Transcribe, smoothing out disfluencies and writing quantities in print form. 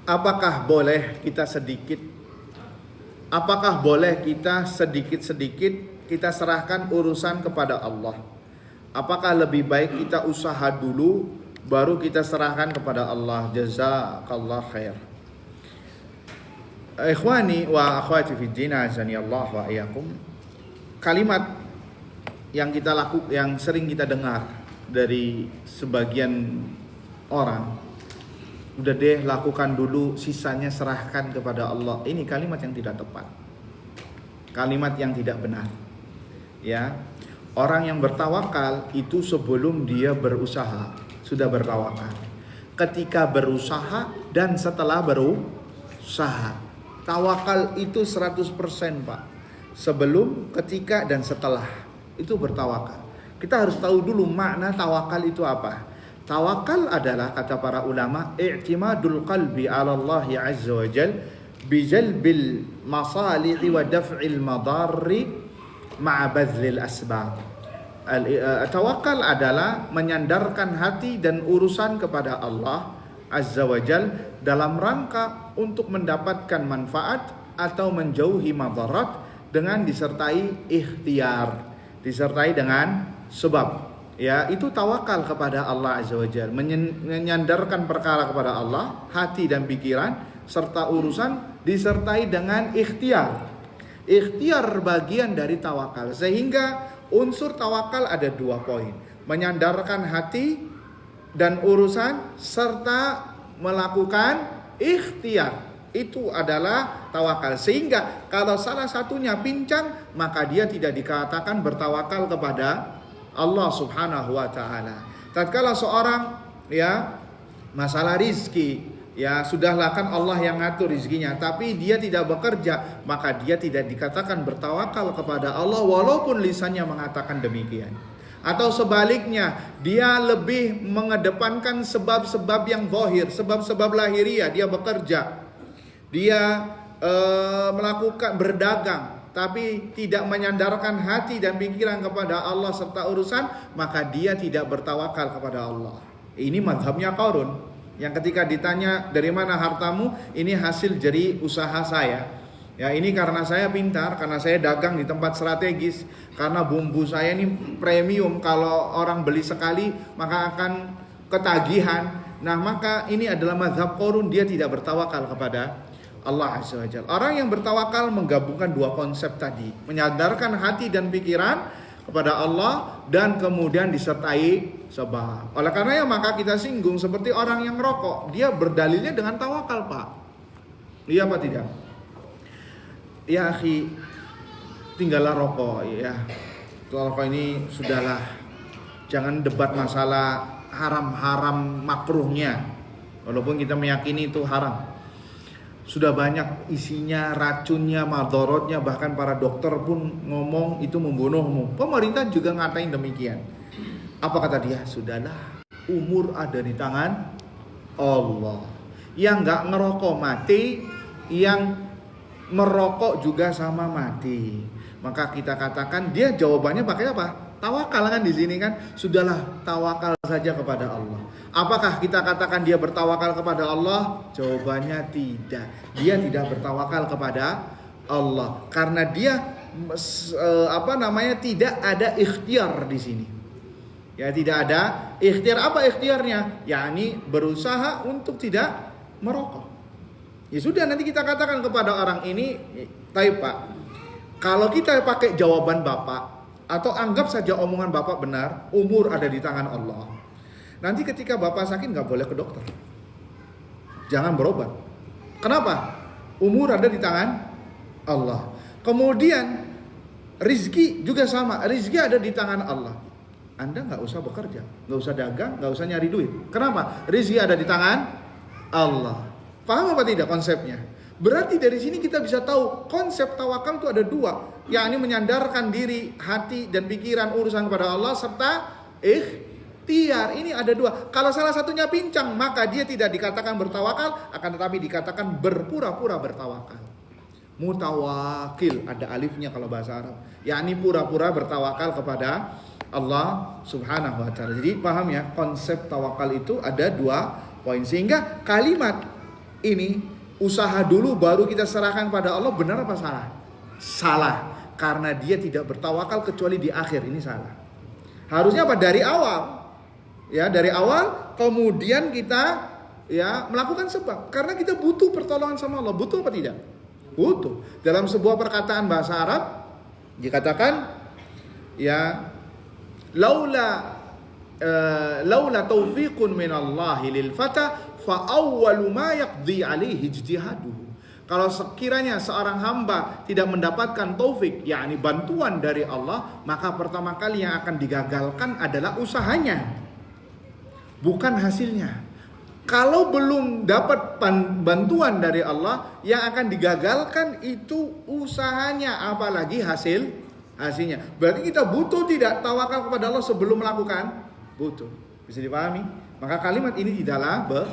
Apakah boleh kita sedikit kita serahkan urusan kepada Allah? Apakah lebih baik kita usaha dulu baru kita serahkan kepada Allah? Jazakallah khair. Ikhwani wa akhwati fid din, azani Allah wa iyyakum. Kalimat yang sering kita dengar dari sebagian orang, udah deh lakukan dulu, sisanya serahkan kepada Allah. Ini kalimat yang tidak tepat. Kalimat yang tidak benar. Ya. Orang yang bertawakal itu sebelum dia berusaha sudah bertawakal. Ketika berusaha dan setelah berusaha. Tawakal itu 100%, Pak. Sebelum, ketika, dan setelah. Itu bertawakal. Kita harus tahu dulu makna tawakal itu apa. Tawakal adalah, kata para ulama, i'timadul qalbi 'ala Allah azza wa jal bijalbil masalihi wa daf'il madarri ma'a badlil asbab. Tawakal adalah menyandarkan hati dan urusan kepada Allah azza wa jal dalam rangka untuk mendapatkan manfaat atau menjauhi madarat dengan disertai ikhtiar, disertai dengan sebab. Ya, itu tawakal kepada Allah azza wa jalla, menyandarkan perkara kepada Allah, hati dan pikiran serta urusan disertai dengan ikhtiar. Ikhtiar bagian dari tawakal. Sehingga unsur tawakal ada 2 poin. Menyandarkan hati dan urusan serta melakukan ikhtiar. Itu adalah tawakal. Sehingga kalau salah satunya pincang, maka dia tidak dikatakan bertawakal kepada Allah subhanahu wa ta'ala. Tatkala seorang masalah rizki, sudahlah kan Allah yang ngatur rizkinya, tapi dia tidak bekerja, maka dia tidak dikatakan bertawakal kepada Allah walaupun lisannya mengatakan demikian. Atau sebaliknya, dia lebih mengedepankan sebab-sebab yang zahir, sebab-sebab lahiriah, dia bekerja, dia melakukan berdagang, tapi tidak menyandarkan hati dan pikiran kepada Allah serta urusan, maka dia tidak bertawakal kepada Allah. Ini mazhabnya Qarun, yang ketika ditanya dari mana hartamu, ini hasil dari usaha saya. Ya, ini karena saya pintar, karena saya dagang di tempat strategis, karena bumbu saya ini premium, kalau orang beli sekali maka akan ketagihan. Nah, maka ini adalah mazhab Qarun, dia tidak bertawakal kepada Allah azza wa jalla. Orang yang bertawakal menggabungkan 2 konsep tadi, menyadarkan hati dan pikiran kepada Allah dan kemudian disertai sebab. Oleh karena maka kita singgung seperti orang yang merokok, dia berdalilnya dengan tawakal, Pak. Iya apa tidak? Ya akhi, tinggallah rokok ya. Rokok ini sudahlah, jangan debat masalah haram-haram makruhnya, walaupun kita meyakini itu haram. Sudah banyak isinya, racunnya, madorotnya, bahkan para dokter pun ngomong itu membunuhmu. Pemerintah juga ngatain demikian. Apa kata dia? Sudahlah, umur ada di tangan Allah. Yang gak ngerokok mati, yang merokok juga sama mati. Maka kita katakan dia jawabannya pakai apa? Tawakal kan di sini kan. Sudahlah, tawakal saja kepada Allah. Apakah kita katakan dia bertawakal kepada Allah? Jawabannya tidak. Dia tidak bertawakal kepada Allah karena dia tidak ada ikhtiar di sini. Ya, tidak ada ikhtiar. Apa ikhtiarnya? Yakni berusaha untuk tidak merokok. Ya sudah, nanti kita katakan kepada orang ini, "Baik, Pak. Kalau kita pakai jawaban Bapak atau anggap saja omongan Bapak benar, umur ada di tangan Allah. Nanti ketika Bapak sakit gak boleh ke dokter. Jangan berobat. Kenapa? Umur ada di tangan Allah. Kemudian rizki juga sama. Rizki ada di tangan Allah. Anda gak usah bekerja, gak usah dagang, gak usah nyari duit. Kenapa? Rizki ada di tangan Allah. Paham apa tidak konsepnya? Berarti dari sini kita bisa tahu konsep tawakal itu ada 2, yakni menyandarkan diri, hati dan pikiran urusan kepada Allah serta ikhtiar. Ini ada 2. Kalau salah satunya pincang, maka dia tidak dikatakan bertawakal, akan tetapi dikatakan berpura-pura bertawakal. Mutawakil, ada alifnya kalau bahasa Arab, yakni pura-pura bertawakal kepada Allah subhanahu wa ta'ala. Jadi paham ya, konsep tawakal itu ada 2 poin. Sehingga kalimat ini usaha dulu baru kita serahkan pada Allah, benar apa salah? Salah, karena dia tidak bertawakal kecuali di akhir. Ini salah. Harusnya apa? Dari awal. Ya, dari awal kemudian kita ya melakukan sebab, karena kita butuh pertolongan sama Allah. Butuh apa tidak? Butuh. Dalam sebuah perkataan bahasa Arab dikatakan ya laula taufiqun minallahi lil fata fa awwalu ma yaqdi alaihi ijtihaduhu. Kalau sekiranya seorang hamba tidak mendapatkan taufik, yakni bantuan dari Allah, maka pertama kali yang akan digagalkan adalah usahanya, bukan hasilnya. Kalau belum dapat bantuan dari Allah, yang akan digagalkan itu usahanya, apalagi hasilnya. Berarti kita butuh tidak tawakal kepada Allah sebelum melakukan? Butuh. Bisa dipahami? Maka kalimat ini tidaklah benar.